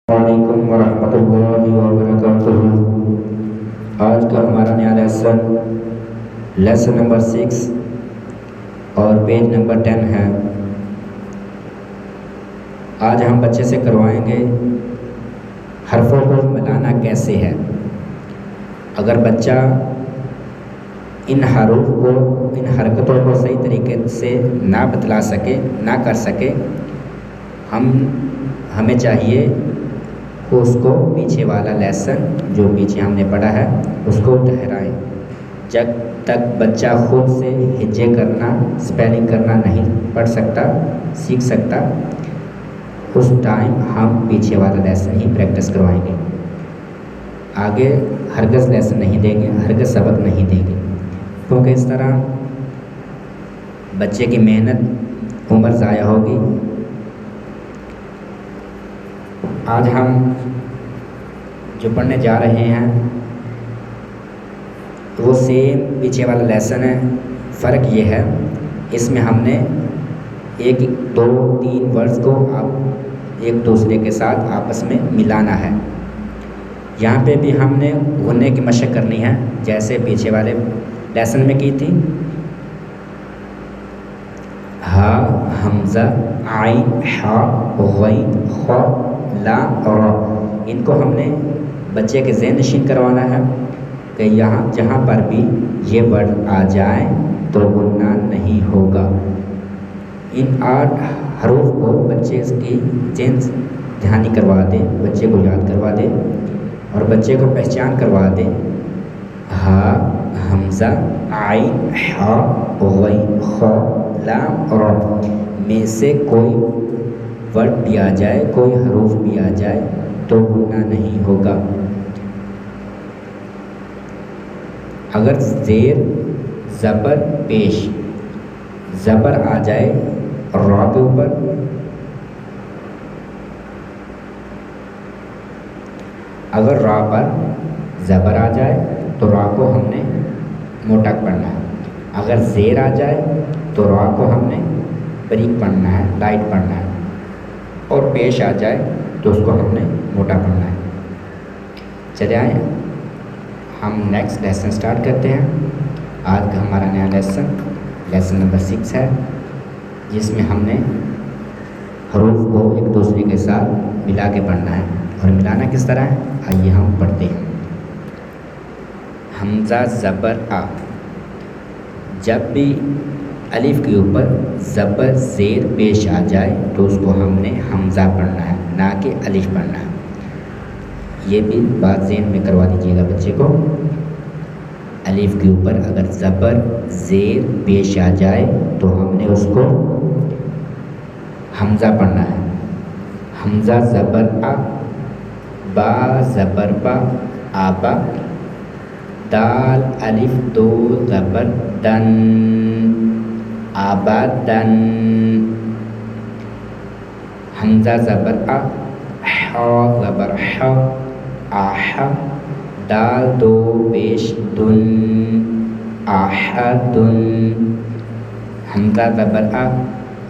वालेकुम वरहमतुल्लाहि वबरकातुहू। आज का हमारा नया लेसन नंबर 6 और पेज नंबर 10 है। आज हम बच्चे से करवाएंगे हरफों को मिलाना कैसे है। अगर बच्चा इन हरूफ को, इन हरकतों को सही तरीके से ना बतला सके, ना कर सके, हमें चाहिए कि उसको पीछे वाला लेसन जो पीछे हमने पढ़ा है उसको दोहराएं। जब तक बच्चा खुद से हिज्जे करना, स्पेलिंग करना नहीं पढ़ सकता, सीख सकता, उस टाइम हम पीछे वाला लेसन ही प्रैक्टिस करवाएंगे। आगे हरगिज़ लेसन नहीं देंगे, हरगिज़ सबक नहीं देंगे, क्योंकि इस तरह बच्चे की मेहनत, उम्र ज़ाया होगी। आज हम जो पढ़ने जा रहे हैं वो सेम पीछे वाला लेसन है। फ़र्क ये है, इसमें हमने एक दो तीन वर्ड्स को आप एक दूसरे के साथ आपस में मिलाना है। यहाँ पे भी हमने घुनने की मशक करनी है, जैसे पीछे वाले लेसन में की थी। हा, हमज़ा, आइन, हा, गैन, खा, लाम और रा। इनको हमने बच्चे के ज़हन नशीन करवाना है कि यहाँ जहाँ पर भी ये वर्ड आ जाए तो गुन्ना नहीं होगा। इन 8 हरूफ को बच्चे की ज़हन ध्यानी करवा दें, बच्चे को याद करवा दें और बच्चे को पहचान करवा दें। हा, हमज़ा, आइन, हा, गैन, खा, लाम और रा में से कोई वर्ड भी आ जाए, कोई हरूफ भी आ जाए तो गुन्ना नहीं होगा। अगर ज़ेर, ज़बर, पेश, ज़बर आ जाए रा के ऊपर, अगर रा पर ज़बर आ जाए तो रा को हमने मोटा पढ़ना है। अगर ज़ेर आ जाए तो रा को हमने बारीक पढ़ना है, लाइट पढ़ना है। और पेश आ जाए तो उसको हमने मोटा पढ़ना है। चले आए, हम नेक्स्ट लेसन स्टार्ट करते हैं। आज का हमारा नया लेसन नंबर 6 है, जिसमें हमने हरूफ को एक दूसरे के साथ मिला के पढ़ना है। और मिलाना किस तरह है, आइए हम पढ़ते हैं। हमज़ा, ज़बर, आ। जब भी अलिफ के ऊपर ज़बर, ज़ेर पेश आ जाए तो उसको हमने हमज़ा पढ़ना है, ना कि अलिफ पढ़ना है। ये भी बात ज़हन में करवा दीजिएगा बच्चे को। अलिफ के ऊपर अगर ज़बर, ज़ेर पेश आ जाए तो हमने उसको हमज़ा पढ़ना है। हमज़ा, ज़बर, आ। बा, ज़बर, बा, आबा। दाल, अलिफ, दो, ज़बर, दन, आबादन। हमज़ा, ज़बर, आ। हा, ज़बर, हा, आहा। दाल, दो पेश, दुन, आहदुन। हमज़ा, ज़बर, आ।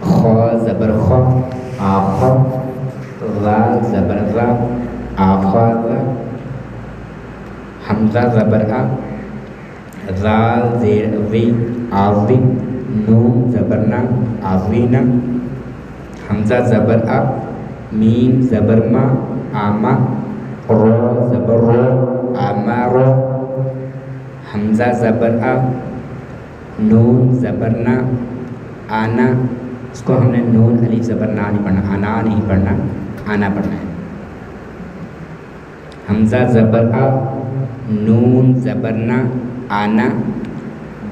खा, ज़बर, खा, आखा। रा, ज़बर, रा, आखा। हमज़ा, ज़बर, आ। ज़ाल, ज़ेर, ज़ी, आज़ी। नून, ज़बर, ना, आज़ीना। हमज़ा, ज़बर, आ। मीम, ज़बर, मा, आमा। रा, ज़बर, रा, आमारा। हमज़ा, ज़बर, आ। नून, ज़बर, ना, आना। इसको हमने नून अलिफ ज़बर ना नहीं पढ़ना, आना नहीं पढ़ना, आना पढ़ना है। हमज़ा, ज़बर, आ। नून, ज़बर, ना, आना।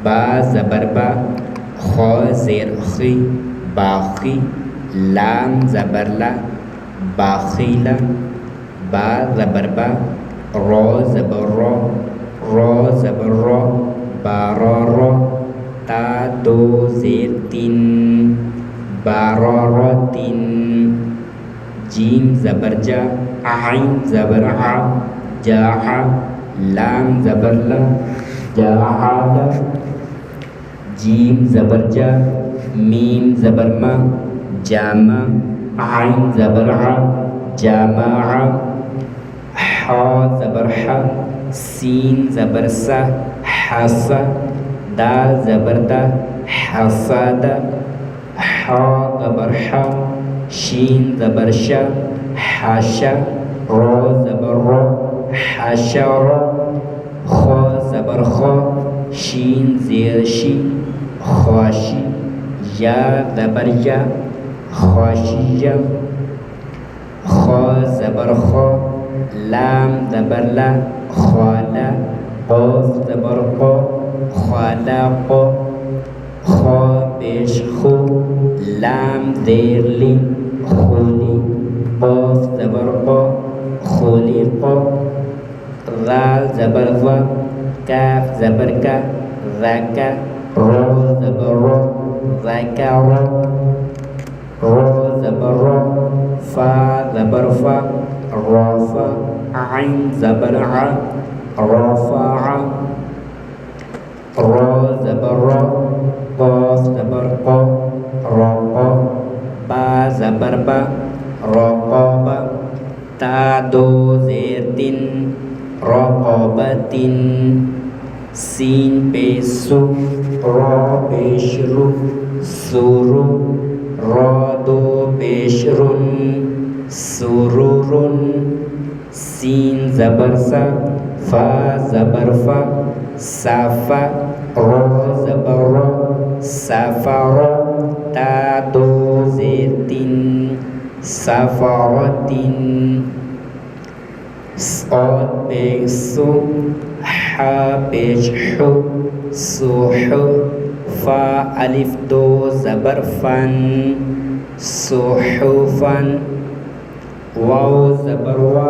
बा, ज़बर, बा। खा, ज़ेर, खी, बाखी। लाम, ज़बर, ला, बाखीला। बा, ज़बर, बा। रा, ज़बर, रा, रा, ज़बर, रा, बारारा। ता, दो, ज़ेर, तीन, बारारा, तीन। जीम, ज़बर, जा। आइन, ज़बर, आ, जाहा। लाम, ज़बर, ला, जाहाला। जीम, ज़बर, जा। मीम, ज़बर, मा, जामा। आइन, ज़बर, आ, जमा, हा ज़बर हा, सीन ज़बर सा, हसा, दाल ज़बर दा, हसाद, हा ज़बर हा, शीन ज़बर शा, हाशा, रो ज़बर रो, हशर, खा ज़बर खा, शीन ज़ेर शी, खाशी, या ज़बर या, खाशिया, खा ज़बर खा, लाम ज़बर ला, खाला, क़ाफ ज़बर क़ा, खालाक़, खा पेश खु, लाम ज़ेर ली, खुली, क़ाफ ज़बर क़ा, खुलिक़, ज़ाल ज़बर ज़ा, काफ ज़बर का, ज़का, रो ज़बर रो, ज़कर, रो ज़बर रो, फा ज़बर फा, राफ़ा, आइन ज़बर आ, रफ़ा, रा ज़बर रा, क़ाफ ज़बर क़ा, रक़ा, बा ज़बर बा, रक़ाबा, ता दो ज़ेर तिन, रक़ाबतिन, सीन पेश सु, रा पेश रु, सुरु, रा दो पेश रुन, सुरुरुन, सीन ज़बर सा, फा ज़बर फा, साफा, रो ज़बर रो, सफ़र, ता दो ज़ेर तिन, सफ़रतिन, साद पेश सु, हा पेश हु, सुहु, फा अलिफ दो ज़बर फन, सुहुफन, वाव ज़बर वा,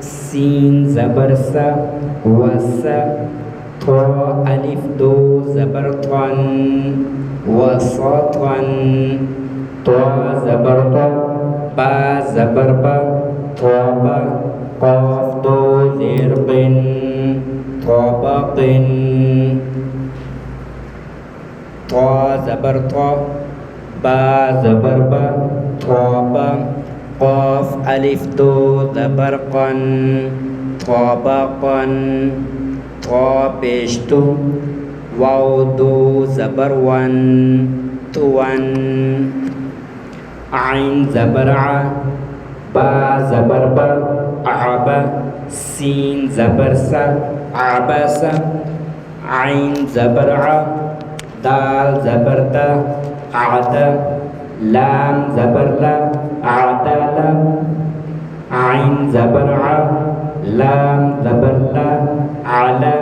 सीन ज़बर सा, वसा, ता अलिफ दो ज़बर तन, वसतन, ता ज़बर ता, बा ज़बर बा, ताबा, क़ाफ दो ज़ेर क़िन, ताबक़िन, ता ज़बर ता, बा ज़बर बा, ताबा, क़ाफ अलिफ दो ज़बर क़न, ताबक़न, ता पेश तु, वाव दो ज़बर वन, तुवन, आइन ज़बर आ, बा ज़बर बा, आबा, सीन ज़बर सा, आबसा, आइन ज़बर आ, दाल ज़बर दा, आदा, लाम ज़बर ला, आदाला, आइन ज़बर आ, लाम ज़बर ला, आला,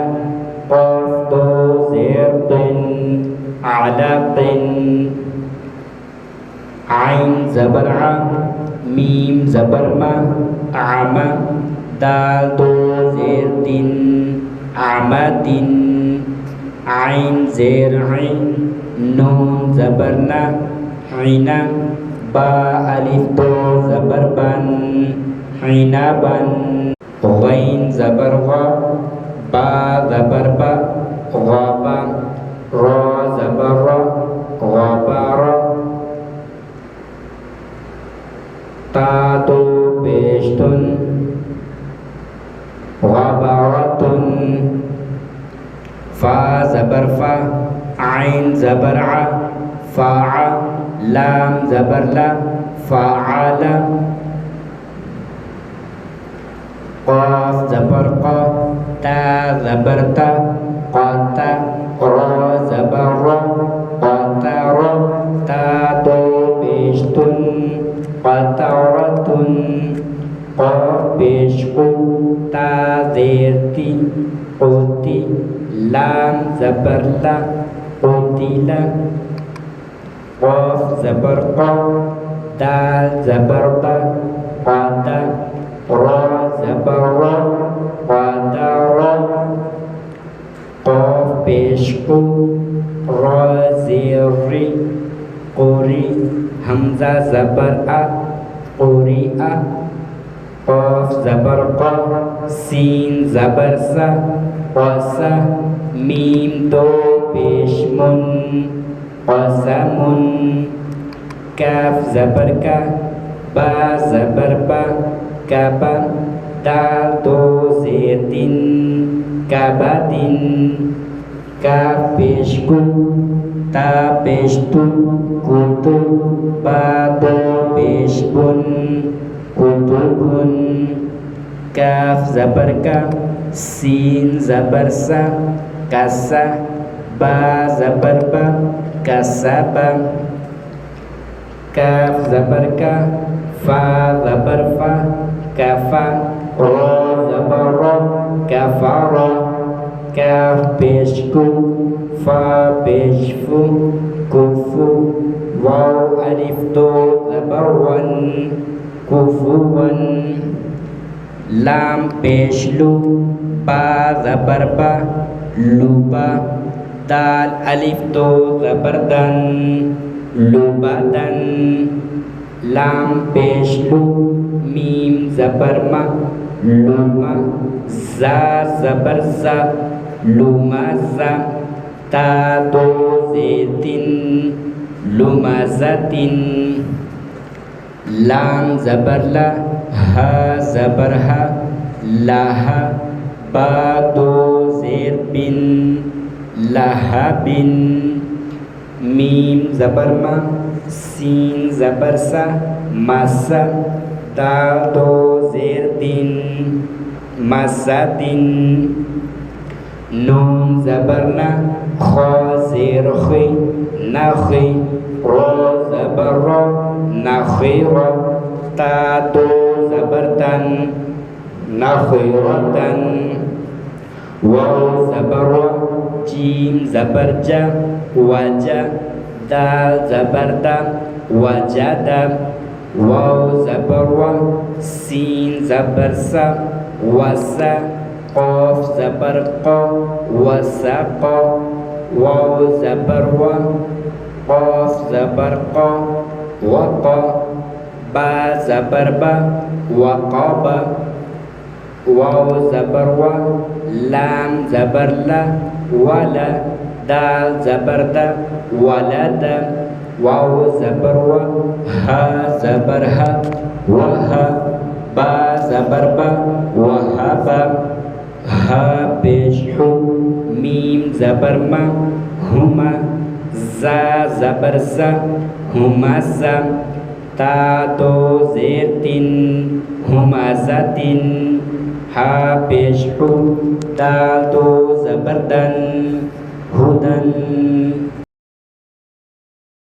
क़ाफ दो ज़ेर क़िन, आलाक़िन, आइन ज़बर आ, मीम ज़बर मा, आमा, दाल दो ज़ेर तिन, आमातिन, आइन ज़ेर आइन, नून ज़बर ना, आइना, बा अलिफ दो ज़बर बन, आइनाबन, गैन ज़बर गा, बा ज़बर बा, गाबा, रा ज़बर रा, गाबारा, ता दो पेश तुन, गाबारतुन, फा ज़बर फा, आइन ज़बर आ, फ़ा, लाम ज़बर ला, फ़ाआला, क़ाफ ज़बर क़ा, ता ज़बर ता, क़ाता, रा ज़बर रा, क़ातारा, ता दो पेश तुन, क़तारतुन, क़ाफ पेश क़ु, ता ज़ेर ती, क़ुती, लाम ज़बर ला, क़ुतिला, क़ाफ ज़बर क़ा, दाल ज़बर दा, क़ादा, रा ज़बर रा, क़ादारा, क़ाफ पेश क़ु, रा ज़ेर री, क़ुरी, हमज़ा ज़बर आ, क़ुरिआ, क़ाफ ज़बर क़ा, सीन ज़बर सा, क़सा, मीम दो पेश मुन, क़समुन, काफ ज़बर का, बा ज़बर बा, काबा दाल दो ज़ेर तीन काबातिन काफ पेश कु ता पेश तु कुतुब बा दो पेश बुन कुतुबुन काफ ज़बर का सीन ज़बर सा कासा बा ज़बर बा कासाबा काफ ज़बर का फा ज़बर फा काफा रो ज़बर रो काफारा काफ पेश कु फा पेश फु कुफु वाव अलिफ दो ज़बर वन कुफुवन लाम पेश लु बा ज़बर बा लुबा दाल अलिफ दो ज़बर दन लुबादन लाम पेश लु मीम ज़बर मा लुमा ज़ा ज़बर ज़ा लुमाज़ा ता दो ज़ेर तीन लुमाज़ातिन लाम ज़बर ला हा ज़बर हा लाहा बा दो ज़ेर बिन लाहाबिन मीम ज़बर मा सीन ज़बर सा मासा दाल दो ज़ेर दिन मासादिन नून ज़बर ना खा ज़ेर खे नखे रो ज़बर रो नखेरा ता दो ज़बर तन नखेरतन वाव ज़बर जीम ज़बर जा वजा दाल ज़बर दा वजादा वाव ज़बर वा सीन ज़बर सा वसा क़ाफ ज़बर क़ा वसाक़ वाव ज़बर वा क़ाफ ज़बर क़ा वक़ा बा ज़बर बा वक़ाबा वाव ज़बर वा लाम ज़बर ला वाला दाल ज़बर दा वलदा वाव ज़बर वा हा ज़बर हा वहा बा ज़बर बा वहाबा हा पेश हु मीम ज़बर मा हुमा ज़ा ज़बर ज़ा हुमाज़ा ता दो ज़ेर तीन हुमाज़ातिन हा पेश हु दाल दो ज़बर दन हुदन।